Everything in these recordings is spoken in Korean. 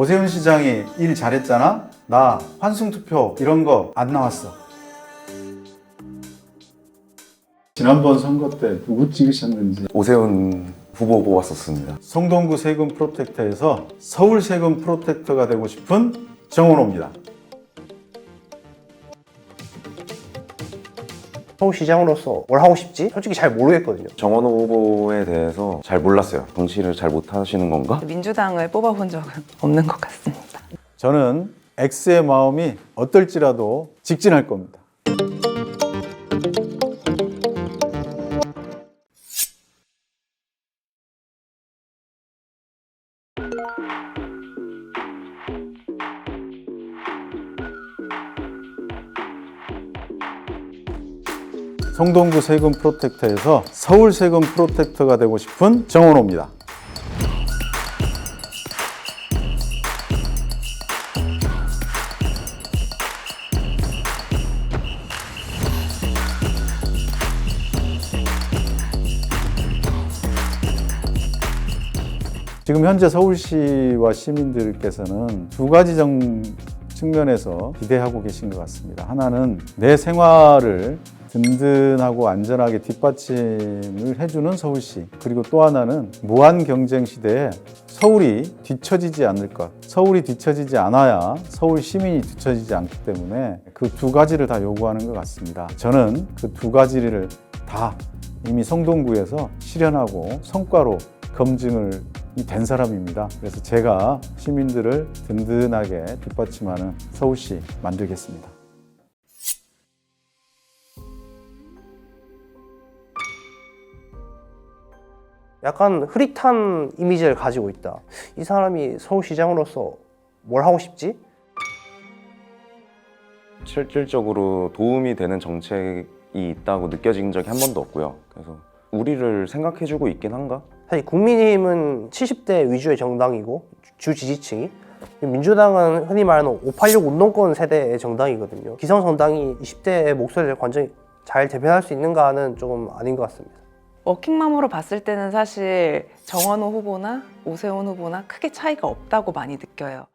오세훈 시장이 일 잘했잖아? 나 환승투표 이런 거 안 나왔어. 지난번 선거 때 누구 찍으셨는지. 오세훈 후보 뽑았었습니다. 성동구 세금 프로텍터에서 서울 세금 프로텍터가 되고 싶은 정원호입니다. 서울시장으로서 뭘 하고 싶지? 솔직히 잘 모르겠거든요. 정원호 후보에 대해서 잘 몰랐어요. 정치를 잘 못하시는 건가? 민주당을 뽑아본 적은 없는 것 같습니다. 저는 X의 마음이 어떨지라도 직진할 겁니다. 성동구 세금 프로텍터에서 서울 세금 프로텍터가 되고 싶은 정원호입니다. 지금 현재 서울시와 시민들께서는 두 가지 측면에서 기대하고 계신 것 같습니다. 하나는 내 생활을 든든하고 안전하게 뒷받침을 해주는 서울시, 그리고 또 하나는 무한 경쟁 시대에 서울이 뒤처지지 않을 것. 서울이 뒤처지지 않아야 서울 시민이 뒤처지지 않기 때문에 그 두 가지를 다 요구하는 것 같습니다. 저는 그 두 가지를 다 이미 성동구에서 실현하고 성과로 검증을 된 사람입니다. 그래서 제가 시민들을 든든하게 뒷받침하는 서울시 만들겠습니다. 약간 흐릿한 이미지를 가지고 있다. 이 사람이 서울시장으로서 뭘 하고 싶지? 실질적으로 도움이 되는 정책이 있다고 느껴진 적이 한 번도 없고요. 그래서 우리를 생각해주고 있긴 한가? 사실 국민의힘은 70대 위주의 정당이고 주 지지층이, 민주당은 흔히 말하는 586 운동권 세대의 정당이거든요. 기성정당이 20대의 목소리를 완전히 잘 대변할 수 있는가는 조금 아닌 것 같습니다. 워킹맘으로 봤을 때는 사실 정원호 후보나 오세훈 후보나 크게 차이가 없다고 많이 느껴요.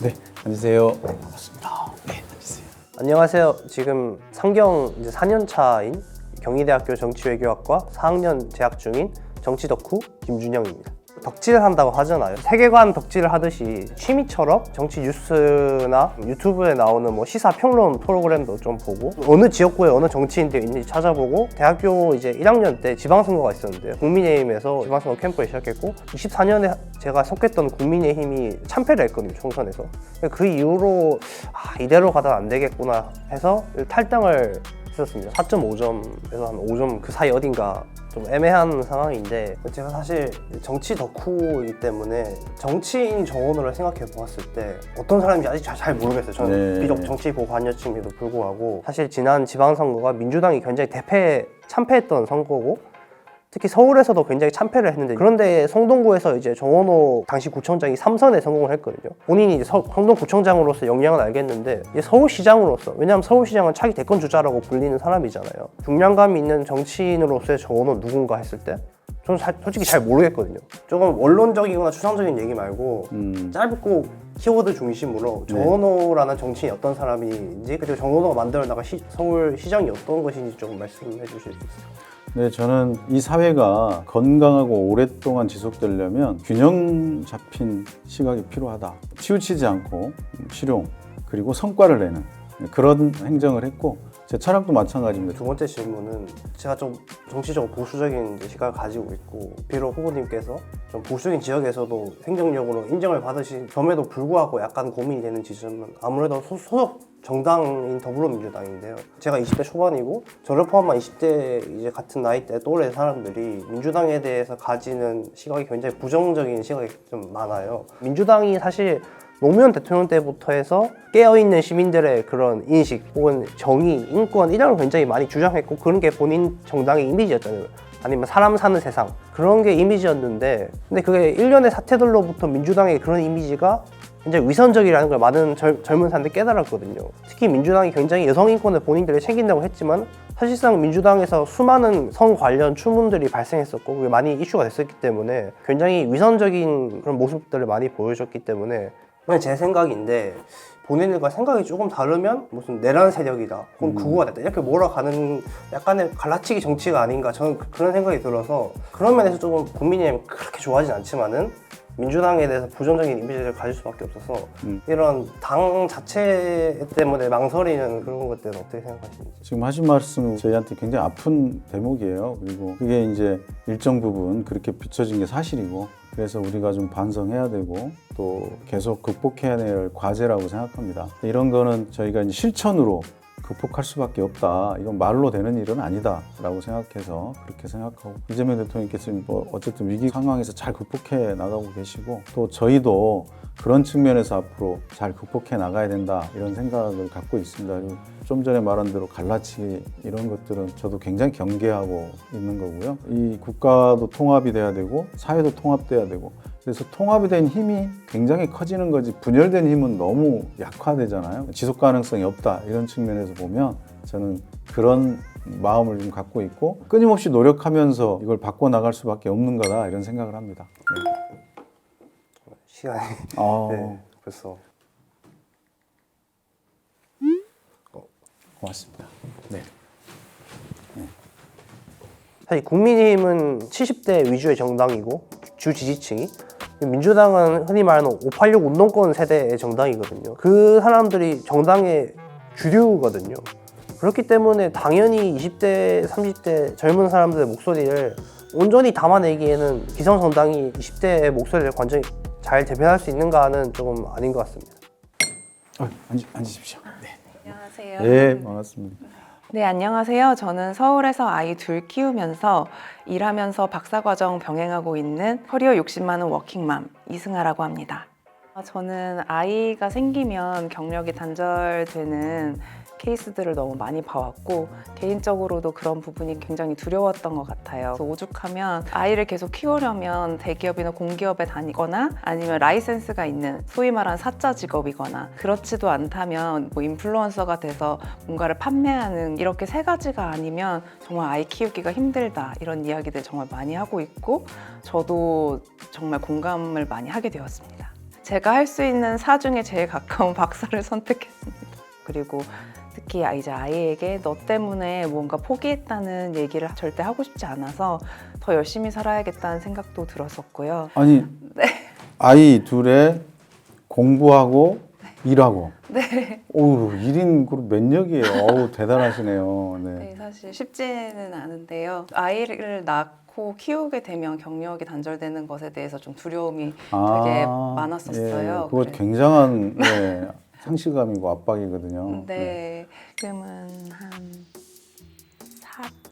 네, 앉으세요. 반갑습니다. 네, 앉으세요. 안녕하세요. 지금 상경 이제 4년 차인 경희대학교 정치외교학과 4학년 재학 중인 정치덕후 김준영입니다. 덕질을 한다고 하잖아요. 세계관 덕질을 하듯이 취미처럼 정치 뉴스나 유튜브에 나오는 뭐 시사 평론 프로그램도 좀 보고, 어느 지역구에 어느 정치인들이 있는지 찾아보고, 대학교 이제 1학년 때 지방선거가 있었는데요. 국민의힘에서 지방선거 캠프를 시작했고 24년에 제가 속했던 국민의힘이 참패를 했거든요, 총선에서. 그 이후로 이대로 가다가 안 되겠구나 해서 탈당을 했었습니다. 4.5점에서 한 5점 그 사이 어딘가 좀 애매한 상황인데, 제가 사실 정치 덕후이기 때문에 정치인 정원으로 생각해 보았을 때 어떤 사람인지 아직 잘 모르겠어요. 저는 비록 정치 고관여층에도 불구하고 사실 지난 지방선거가 민주당이 굉장히 참패했던 선거고, 특히 서울에서도 굉장히 참패를 했는데, 그런데 성동구에서 이제 정원호 당시 구청장이 3선에 성공을 했거든요. 본인이 이제 성동구청장으로서 역량은 알겠는데, 이제 서울시장으로서, 왜냐하면 서울시장은 차기 대권 주자라고 불리는 사람이잖아요. 중량감이 있는 정치인으로서의 정원호 누군가 했을 때 저는 솔직히 잘 모르겠거든요. 조금 원론적이거나 추상적인 얘기 말고 짧고 키워드 중심으로 정원호라는 정치인이 어떤 사람인지, 그리고 정원호가 만들어 나간 서울시장이 어떤 것인지 조금 말씀해 주실 수 있어요? 네, 저는 이 사회가 건강하고 오랫동안 지속되려면 균형 잡힌 시각이 필요하다. 치우치지 않고 실용, 그리고 성과를 내는 그런 행정을 했고, 제 철학도 마찬가지입니다. 두 번째 질문은, 제가 좀 정치적으로 보수적인 시각을 가지고 있고, 비록 후보님께서 좀 보수적인 지역에서도 행정력으로 인정을 받으신 점에도 불구하고 약간 고민이 되는 지점은 아무래도 소속 정당인 더불어민주당인데요. 제가 20대 초반이고, 저를 포함한 20대 이제 같은 나이대 또래 사람들이 민주당에 대해서 가지는 시각이 굉장히 부정적인 시각이 좀 많아요. 민주당이 사실 노무현 대통령 때부터 해서 깨어있는 시민들의 그런 인식 혹은 정의, 인권 이런 걸 굉장히 많이 주장했고, 그런 게 본인 정당의 이미지였잖아요. 아니면 사람 사는 세상 그런 게 이미지였는데 근데 그게 일련의 사태들로부터 민주당의 그런 이미지가 굉장히 위선적이라는 걸 많은 젊은 사람들이 깨달았거든요. 특히 민주당이 굉장히 여성 인권을 본인들이 챙긴다고 했지만 사실상 민주당에서 수많은 성 관련 추문들이 발생했었고 그게 많이 이슈가 됐었기 때문에 굉장히 위선적인 그런 모습들을 많이 보여줬기 때문에 그냥 제 생각인데 본인들과 생각이 조금 다르면 무슨 내란 세력이다 혹은 극우가 됐다 이렇게 몰아가는 약간의 갈라치기 정치가 아닌가 저는 그런 생각이 들어서 그런 면에서 조금 국민의힘이 그렇게 좋아하진 않지만은 민주당에 대해서 부정적인 이미지를 가질 수밖에 없어서 이런 당 자체 때문에 망설이는 그런 것들은 어떻게 생각하시는지? 지금 하신 말씀은 저희한테 굉장히 아픈 대목이에요. 그리고 그게 이제 일정 부분 그렇게 비춰진 게 사실이고 그래서 우리가 좀 반성해야 되고 또 계속 극복해야 될 과제라고 생각합니다. 이런 거는 저희가 이제 실천으로 극복할 수밖에 없다. 이건 말로 되는 일은 아니다라고 생각해서 그렇게 생각하고 이재명 대통령께서 뭐 어쨌든 위기 상황에서 잘 극복해 나가고 계시고 또 저희도 그런 측면에서 앞으로 잘 극복해 나가야 된다 이런 생각을 갖고 있습니다. 그리고 좀 전에 말한 대로 갈라치기 이런 것들은 저도 굉장히 경계하고 있는 거고요. 이 국가도 통합이 돼야 되고 사회도 통합돼야 되고 그래서 통합이 된 힘이 굉장히 커지는 거지 분열된 힘은 너무 약화되잖아요. 지속 가능성이 없다 이런 측면에서 보면 저는 그런 마음을 좀 갖고 있고 끊임없이 노력하면서 이걸 바꿔나갈 수밖에 없는 거다 이런 생각을 합니다. 시간이 네, 벌써 고맙습니다. 네. 사실 국민의힘은 70대 위주의 정당이고 주 지지층이 민주당은 흔히 말하는 586 운동권 세대의 정당이거든요. 그 사람들이 정당의 주류거든요. 그렇기 때문에 당연히 20대, 30대 젊은 사람들의 목소리를 온전히 담아내기에는 기성정당이 20대의 목소리를 완전히 잘 대변할 수 있는가는 조금 아닌 것 같습니다. 앉으십시오. 네. 안녕하세요. 네, 반갑습니다. 네, 안녕하세요. 저는 서울에서 아이 둘 키우면서 일하면서 박사과정 병행하고 있는 커리어 욕심 많은 워킹맘 이승아라고 합니다. 저는 아이가 생기면 경력이 단절되는 케이스들을 너무 많이 봐왔고 개인적으로도 그런 부분이 굉장히 두려웠던 것 같아요. 그래서 오죽하면 아이를 계속 키우려면 대기업이나 공기업에 다니거나 아니면 라이센스가 있는 소위 말하는 사짜 직업이거나 그렇지도 않다면 뭐 인플루언서가 돼서 뭔가를 판매하는 이렇게 세 가지가 아니면 정말 아이 키우기가 힘들다 이런 이야기들 정말 많이 하고 있고 저도 정말 공감을 많이 하게 되었습니다. 제가 할 수 있는 사 중에 제일 가까운 박사를 선택했습니다. 그리고 특히 이제 아이에게 너 때문에 뭔가 포기했다는 얘기를 절대 하고 싶지 않아서 더 열심히 살아야겠다는 생각도 들었었고요. 아니, 아이 둘에 공부하고 일하고. 네. 오우, 1인 그룹 면역이에요. 어우, 대단하시네요. 네. 네, 사실 쉽지는 않은데요. 아이를 낳고 키우게 되면 경력이 단절되는 것에 대해서 좀 두려움이 되게 많았었어요. 예, 그거 그래. 굉장한 네, 상실감이고 압박이거든요. 네, 지금은 한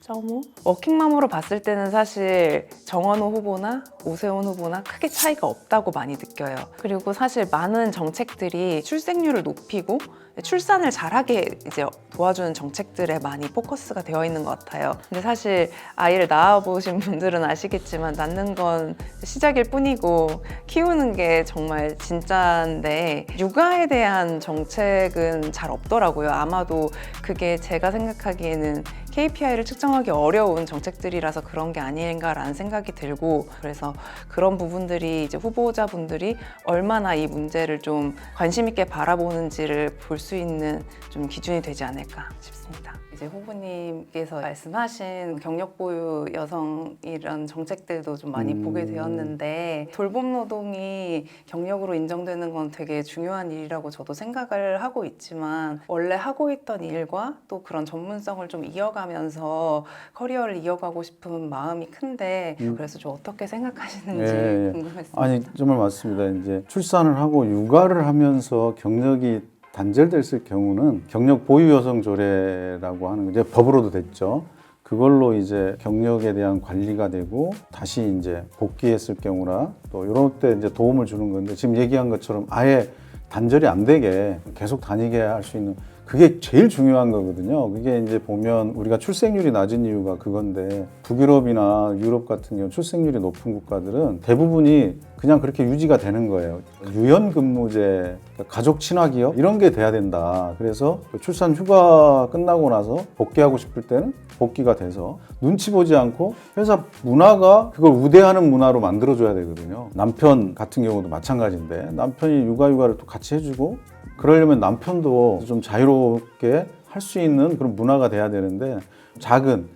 4.5? 워킹맘으로 봤을 때는 사실 정원호 후보나 오세훈 후보나 크게 차이가 없다고 많이 느껴요. 그리고 사실 많은 정책들이 출생률을 높이고 출산을 잘하게 이제 도와주는 정책들에 많이 포커스가 되어 있는 것 같아요. 근데 사실 아이를 낳아보신 분들은 아시겠지만 낳는 건 시작일 뿐이고 키우는 게 정말 진짜인데 육아에 대한 정책은 잘 없더라고요. 아마도 그게 제가 생각하기에는 KPI를 측정하기 어려운 정책들이라서 그런 게 아닌가라는 생각이 들고 그래서 그런 부분들이 이제 후보자분들이 얼마나 이 문제를 좀 관심 있게 바라보는지를 볼 수 있는 좀 기준이 되지 않을까 싶습니다. 이제 후보님께서 말씀하신 경력 보유 여성 이런 정책들도 좀 많이 보게 되었는데 돌봄 노동이 경력으로 인정되는 건 되게 중요한 일이라고 저도 생각을 하고 있지만 원래 하고 있던 일과 또 그런 전문성을 좀 이어가면서 커리어를 이어가고 싶은 마음이 큰데 그래서 좀 어떻게 생각하시는지 궁금했습니다. 아니 정말 맞습니다. 이제 출산을 하고 육아를 하면서 경력이 단절됐을 경우는 경력 보유 여성 조례라고 하는 이제 법으로도 됐죠. 그걸로 이제 경력에 대한 관리가 되고 다시 이제 복귀했을 경우나 또 이런 때 이제 도움을 주는 건데 지금 얘기한 것처럼 아예 단절이 안 되게 계속 다니게 할 수 있는 그게 제일 중요한 거거든요. 그게 이제 보면 우리가 출생률이 낮은 이유가 그건데 북유럽이나 유럽 같은 경우 출생률이 높은 국가들은 대부분이 그냥 그렇게 유지가 되는 거예요. 유연근무제, 가족 친화기업 이런 게 돼야 된다. 그래서 출산 휴가 끝나고 나서 복귀하고 싶을 때는 복귀가 돼서 눈치 보지 않고 회사 문화가 그걸 우대하는 문화로 만들어줘야 되거든요. 남편 같은 경우도 마찬가지인데 남편이 육아휴가를 또 같이 해주고 그러려면 남편도 좀 자유롭게 할 수 있는 그런 문화가 돼야 되는데 작은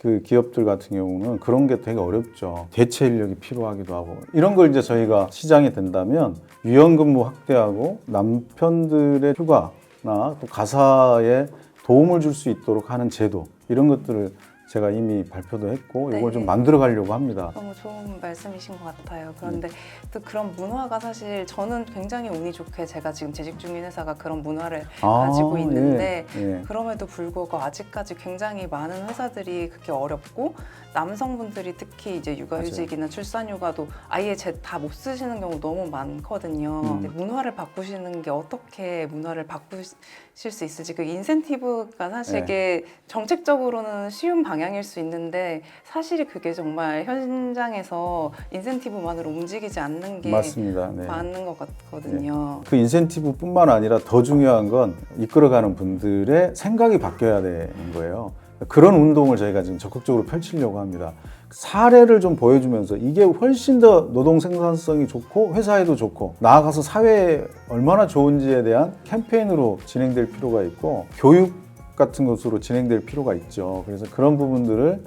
그 기업들 같은 경우는 그런 게 되게 어렵죠. 대체 인력이 필요하기도 하고 이런 걸 이제 저희가 시장이 된다면 유연근무 확대하고 남편들의 휴가나 또 가사에 도움을 줄 수 있도록 하는 제도 이런 것들을 제가 이미 발표도 했고 이걸 좀 만들어 가려고 합니다. 너무 좋은 말씀이신 것 같아요. 그런데 또 그런 문화가 사실 저는 굉장히 운이 좋게 제가 지금 재직 중인 회사가 그런 문화를 가지고 있는데 예. 그럼에도 불구하고 아직까지 굉장히 많은 회사들이 그렇게 어렵고 남성분들이 특히 이제 육아휴직이나 출산휴가도 아예 다 못 쓰시는 경우 너무 많거든요. 근데 문화를 바꾸시는 게 어떻게 문화를 바꾸실 수 있을지 그 인센티브가 사실 이게 정책적으로는 쉬운 방향일 수 있는데 사실 그게 정말 현장에서 인센티브만으로 움직이지 않는 게 맞습니다. 네. 많은 것 같거든요. 그 인센티브뿐만 아니라 더 중요한 건 이끌어가는 분들의 생각이 바뀌어야 되는 거예요. 그런 운동을 저희가 지금 적극적으로 펼치려고 합니다. 사례를 좀 보여주면서 이게 훨씬 더 노동 생산성이 좋고 회사에도 좋고 나아가서 사회에 얼마나 좋은지에 대한 캠페인으로 진행될 필요가 있고 교육 같은 것으로 진행될 필요가 있죠. 그래서 그런 부분들을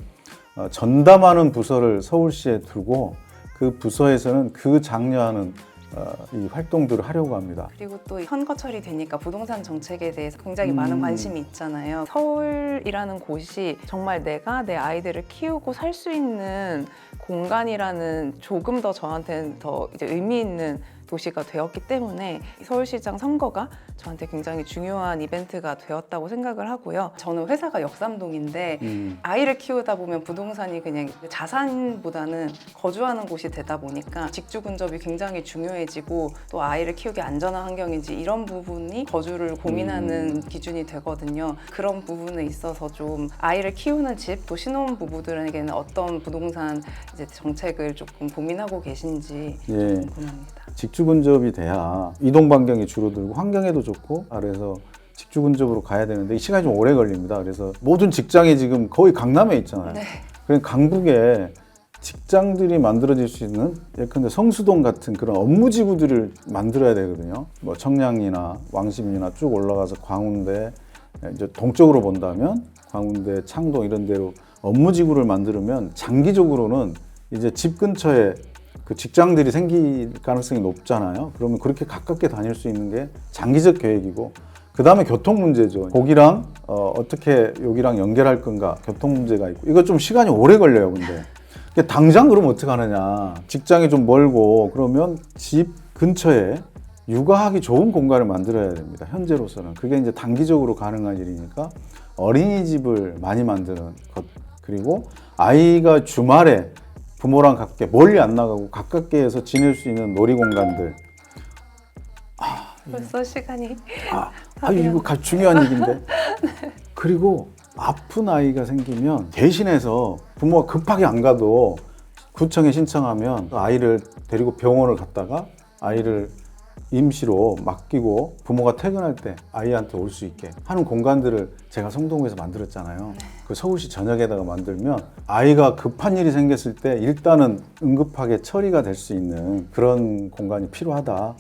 전담하는 부서를 서울시에 두고 그 부서에서는 그 장려하는 이 활동들을 하려고 합니다. 그리고 또 선거철이 되니까 부동산 정책에 대해서 굉장히 많은 관심이 있잖아요. 서울이라는 곳이 정말 내가 내 아이들을 키우고 살 수 있는 공간이라는 조금 더 저한테는 더 이제 의미 있는 도시가 되었기 때문에 서울시장 선거가 저한테 굉장히 중요한 이벤트가 되었다고 생각을 하고요. 저는 회사가 역삼동인데 아이를 키우다 보면 부동산이 그냥 자산보다는 거주하는 곳이 되다 보니까 직주 근접이 굉장히 중요해지고 또 아이를 키우기 안전한 환경인지 이런 부분이 거주를 고민하는 기준이 되거든요. 그런 부분에 있어서 좀 아이를 키우는 집, 또 신혼 부부들에게는 어떤 부동산 이제 정책을 조금 고민하고 계신지 궁금합니다. 직주 근접이 돼야 이동 반경이 줄어들고 환경에도 좋고 그래서 직주 근접으로 가야 되는데 이 시간이 좀 오래 걸립니다. 그래서 모든 직장이 지금 거의 강남에 있잖아요. 네. 그러니까 강북에 직장들이 만들어질 수 있는 예컨대 성수동 같은 그런 업무 지구들을 만들어야 되거든요. 뭐 청량리나 왕십리나 쭉 올라가서 광운대 이제 동쪽으로 본다면 광운대, 창동 이런 데로 업무 지구를 만들면 장기적으로는 이제 집 근처에 그 직장들이 생길 가능성이 높잖아요. 그러면 그렇게 가깝게 다닐 수 있는 게 장기적 계획이고 그 다음에 교통 문제죠. 거기랑 어떻게 여기랑 연결할 건가 교통 문제가 있고 이거 좀 시간이 오래 걸려요. 근데 당장 그러면 어떻게 하느냐. 직장이 좀 멀고 그러면 집 근처에 육아하기 좋은 공간을 만들어야 됩니다. 현재로서는. 그게 이제 단기적으로 가능한 일이니까 어린이집을 많이 만드는 것 그리고 아이가 주말에 부모랑 가깝게 멀리 안 나가고 가깝게 해서 지낼 수 있는 놀이공간들. 벌써 시간이 이거 중요한 얘기인데. 그리고 아픈 아이가 생기면 대신해서 부모가 급하게 안 가도 구청에 신청하면 아이를 데리고 병원을 갔다가 아이를 임시로 맡기고 부모가 퇴근할 때 아이한테 올 수 있게 하는 공간들을 제가 성동구에서 만들었잖아요. 그 서울시 전역에다가 만들면 아이가 급한 일이 생겼을 때 일단은 응급하게 처리가 될 수 있는 그런 공간이 필요하다.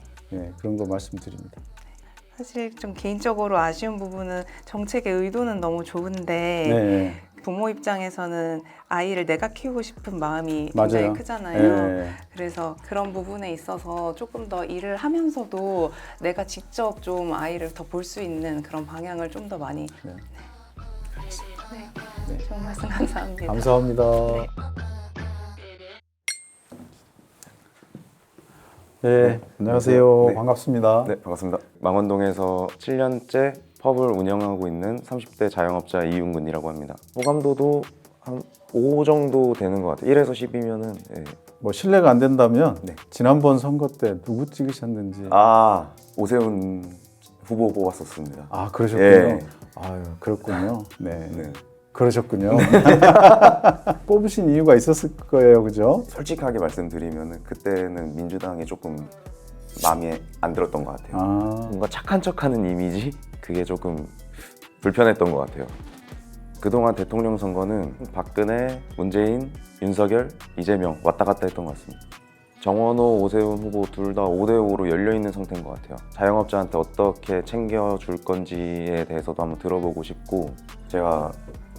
그런 거 말씀드립니다. 사실 좀 개인적으로 아쉬운 부분은 정책의 의도는 너무 좋은데 네. 부모 입장에서는 아이를 내가 키우고 싶은 마음이 굉장히 맞아요. 크잖아요. 네. 그래서 그런 부분에 있어서 조금 더 일을 하면서도 내가 직접 좀 아이를 더 볼 수 있는 그런 방향을 좀 더 많이 네. 좋은 말씀 감사합니다. 감사합니다. 네, 안녕하세요. 네. 반갑습니다. 네, 반갑습니다. 망원동에서 7년째 펍을 운영하고 있는 30대 자영업자 이윤근이라고 합니다. 호감도도 한 5 정도 되는 것 같아요. 1에서 10이면은 뭐 실례가 안 된다면 네. 지난번 선거 때 누구 찍으셨는지. 오세훈 후보 뽑았었습니다. 아, 그러셨군요. 예. 아유, 그렇군요. 네. 네. 그러셨군요. 뽑으신 이유가 있었을 거예요, 그죠? 솔직하게 말씀드리면 그때는 민주당이 조금 마음에 안 들었던 것 같아요. 아, 뭔가 착한 척하는 이미지? 그게 조금 불편했던 것 같아요. 그동안 대통령 선거는 박근혜, 문재인, 윤석열, 이재명 왔다 갔다 했던 것 같습니다. 정원호, 오세훈 후보 둘 다 5대5로 열려있는 상태인 것 같아요. 자영업자한테 어떻게 챙겨줄 건지에 대해서도 한번 들어보고 싶고, 제가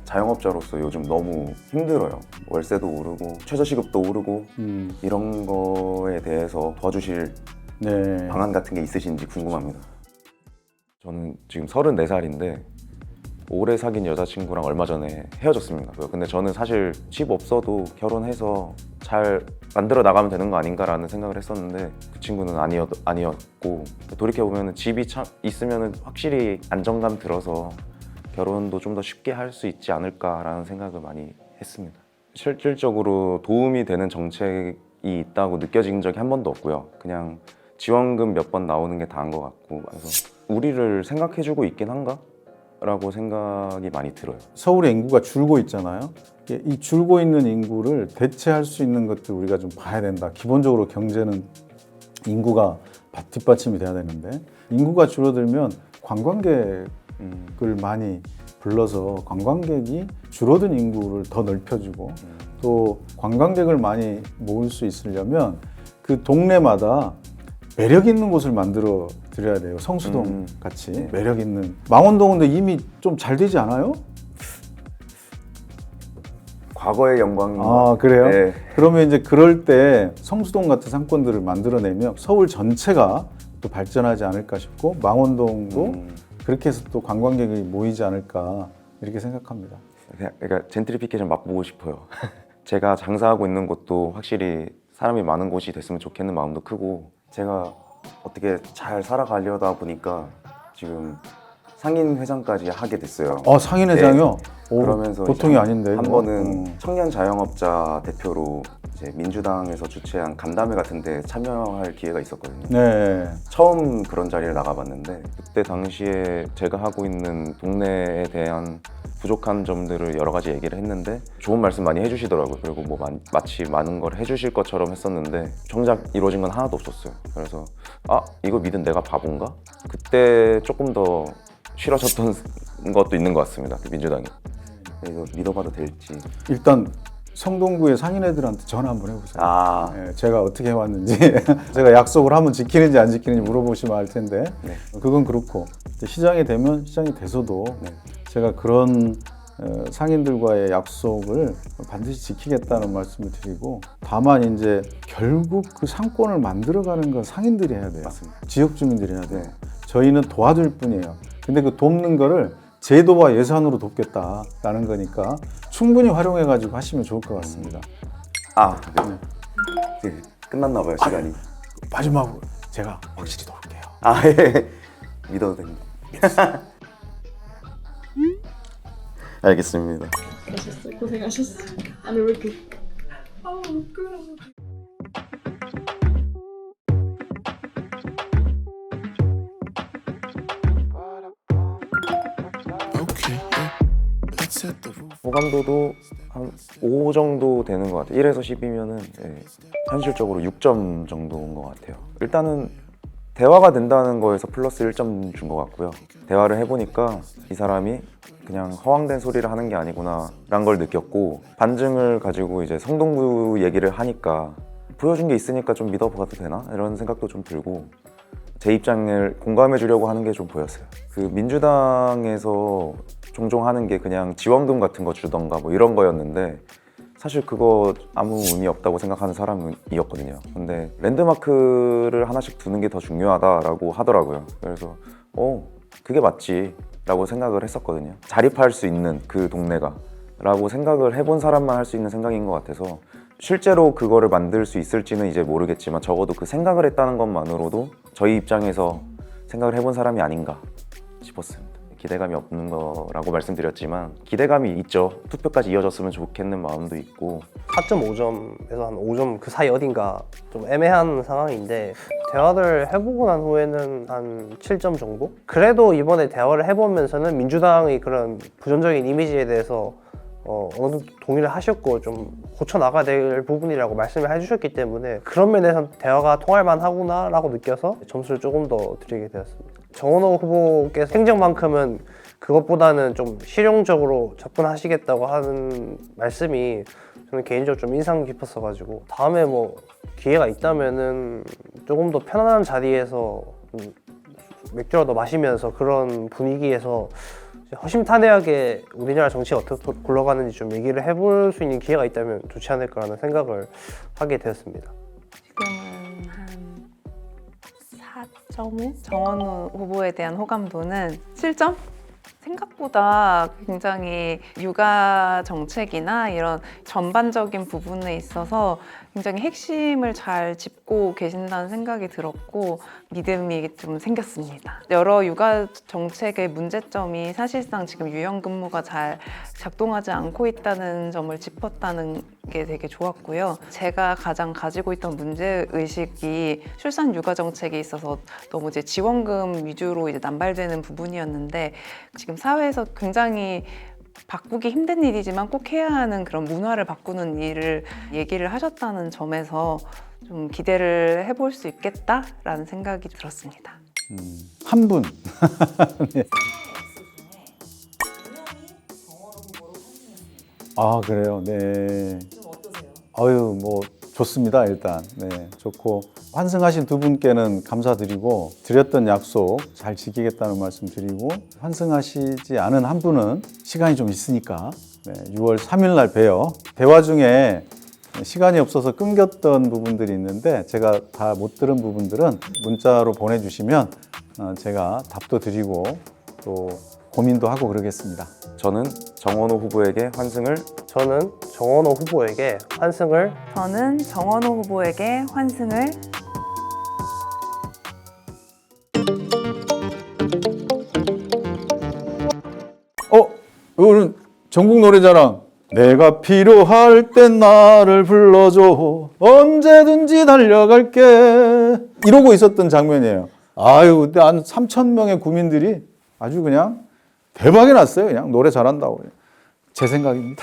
자영업자로서 요즘 너무 힘들어요. 월세도 오르고 최저시급도 오르고 이런 거에 대해서 도와주실 네. 방안 같은 게 있으신지 궁금합니다. 저는 지금 34살인데 오래 사귄 여자친구랑 얼마 전에 헤어졌습니다. 근데 저는 사실 집 없어도 결혼해서 잘 만들어 나가면 되는 거 아닌가라는 생각을 했었는데 그 친구는 아니었고, 돌이켜보면 집이 참 있으면 확실히 안정감 들어서 결혼도 좀 더 쉽게 할 수 있지 않을까라는 생각을 많이 했습니다. 실질적으로 도움이 되는 정책이 있다고 느껴진 적이 한 번도 없고요. 그냥 지원금 몇 번 나오는 게 다인 것 같고, 그래서 우리를 생각해주고 있긴 한가? 라고 생각이 많이 들어요. 서울의 인구가 줄고 있잖아요. 이 줄고 있는 인구를 대체할 수 있는 것들 우리가 좀 봐야 된다. 기본적으로 경제는 인구가 뒷받침이 돼야 되는데, 인구가 줄어들면 관광객을 많이 불러서 관광객이 줄어든 인구를 더 넓혀주고, 또 관광객을 많이 모을 수 있으려면 그 동네마다 매력 있는 곳을 만들어 드려야 돼요. 성수동 같이 매력 있는. 망원동은 근데 이미 좀 잘 되지 않아요? 과거의 영광인 것 아, 그래요? 네. 그러면 이제 그럴 때 성수동 같은 상권들을 만들어내면 서울 전체가 또 발전하지 않을까 싶고, 망원동도 그렇게 해서 또 관광객이 모이지 않을까 이렇게 생각합니다. 그러니까 젠트리피케이션 맛보고 싶어요. 제가 장사하고 있는 곳도 확실히 사람이 많은 곳이 됐으면 좋겠는 마음도 크고, 제가 어떻게 잘 살아가려다 보니까 지금 상인 회장까지 하게 됐어요. 상인회장이요? 오, 그러면서 보통이 이제 아닌데. 한 이거. 번은 청년 자영업자 대표로 이제 민주당에서 주최한 간담회 같은 데 참여할 기회가 있었거든요. 네. 처음 그런 자리를 나가봤는데, 그때 당시에 제가 하고 있는 동네에 대한 부족한 점들을 여러 가지 얘기를 했는데 좋은 말씀 많이 해주시더라고요. 그리고 뭐 마치 많은 걸 해주실 것처럼 했었는데 정작 이루어진 건 하나도 없었어요. 그래서 이거 믿은 내가 바본가? 그때 조금 더 싫어졌던 것도 있는 것 같습니다. 민주당이. 이거 믿어봐도 될지. 일단 성동구의 상인애들한테 전화 한번 해보세요. 네, 제가 어떻게 해왔는지 제가 약속을 한번 지키는지 안 지키는지 물어보시면 알 텐데. 네. 그건 그렇고 시장이 되면 시장이 돼서도 네. 제가 그런 상인들과의 약속을 반드시 지키겠다는 말씀을 드리고, 다만 이제 결국 그 상권을 만들어가는 건 상인들이 해야 돼요. 맞습니다. 지역 주민들이 해야 돼요. 네. 저희는 도와줄 뿐이에요. 근데 그 돕는 거를 제도와 예산으로 돕겠다라는 거니까 충분히 활용해가지고 하시면 좋을 것 같습니다. 네. 끝났나 봐요, 시간이. 마지막으로 제가 확실히 도울게요. 예. 믿어도 됩니다. 알겠습니다. 고생하셨어. 아니 왜 이렇게 부끄러워. 호감도도 한 5 정도 되는 것 같아요. 1에서 10이면은 현실적으로 6점 정도인 것 같아요. 일단은 대화가 된다는 거에서 플러스 1점 준 것 같고요. 대화를 해보니까 이 사람이 그냥 허황된 소리를 하는 게 아니구나 라는 걸 느꼈고, 반증을 가지고 이제 성동구 얘기를 하니까 보여준 게 있으니까 좀 믿어봐도 되나? 이런 생각도 좀 들고, 제 입장을 공감해 주려고 하는 게 좀 보였어요. 그 민주당에서 종종 하는 게 그냥 지원금 같은 거 주던가 뭐 이런 거였는데, 사실 그거 아무 의미 없다고 생각하는 사람이었거든요. 근데 랜드마크를 하나씩 두는 게 더 중요하다라고 하더라고요. 그래서 그게 맞지 라고 생각을 했었거든요. 자립할 수 있는 그 동네가 라고 생각을 해본 사람만 할 수 있는 생각인 것 같아서, 실제로 그거를 만들 수 있을지는 이제 모르겠지만 적어도 그 생각을 했다는 것만으로도 저희 입장에서 생각을 해본 사람이 아닌가 싶었습니다. 기대감이 없는 거라고 말씀드렸지만 기대감이 있죠. 투표까지 이어졌으면 좋겠는 마음도 있고 4.5점에서 한 5점 그 사이 어딘가 좀 애매한 상황인데 대화를 해보고 난 후에는 한 7점 정도? 그래도 이번에 대화를 해보면서는 민주당의 그런 부정적인 이미지에 대해서 어느 정도 동의를 하셨고 좀 고쳐나가야 될 부분이라고 말씀을 해주셨기 때문에 그런 면에서 대화가 통할만 하구나 라고 느껴서 점수를 조금 더 드리게 되었습니다. 정원호 후보께서 행정만큼은 그것보다는 좀 실용적으로 접근하시겠다고 하는 말씀이 저는 개인적으로 좀 인상 깊었어가지고 다음에 뭐 기회가 있다면은 조금 더 편안한 자리에서 맥주라도 마시면서 그런 분위기에서 허심탄회하게 우리나라 정치가 어떻게 굴러가는지 좀 얘기를 해볼 수 있는 기회가 있다면 좋지 않을까라는 생각을 하게 되었습니다. 지금은 한 4.5? 정원우 후보에 대한 호감도는 7점? 생각보다 굉장히 육아 정책이나 이런 전반적인 부분에 있어서 굉장히 핵심을 잘 짚고 계신다는 생각이 들었고 믿음이 좀 생겼습니다. 여러 육아 정책의 문제점이 사실상 지금 유연근무가 잘 작동하지 않고 있다는 점을 짚었다는 게 되게 좋았고요. 제가 가장 가지고 있던 문제의식이 출산 육아 정책에 있어서 너무 이제 지원금 위주로 이제 남발되는 부분이었는데 지금 사회에서 굉장히 바꾸기 힘든 일이지만 꼭 해야 하는 그런 문화를 바꾸는 일을 얘기를 하셨다는 점에서 좀 기대를 해볼 수 있겠다라는 생각이 들었습니다. 한 분. 네. 아, 그래요? 네. 아유, 뭐, 좋습니다, 일단. 네, 좋고. 환승하신 두 분께는 감사드리고, 드렸던 약속 잘 지키겠다는 말씀 드리고, 환승하시지 않은 한 분은 시간이 좀 있으니까, 네, 6월 3일 날 봬요. 대화 중에 시간이 없어서 끊겼던 부분들이 있는데, 제가 다 못 들은 부분들은 문자로 보내주시면 제가 답도 드리고, 또 고민도 하고 그러겠습니다. 저는 정원호 후보에게 환승을 저는 정원호 후보에게 환승을 저는 정원호 후보에게 환승을 이거는 전국 노래자랑 내가 필요할 땐 나를 불러줘 언제든지 달려갈게 이러고 있었던 장면이에요. 아유, 그때 한 3,000명의 구민들이 아주 그냥 대박이 났어요. 그냥 노래 잘한다고. 제 생각입니다.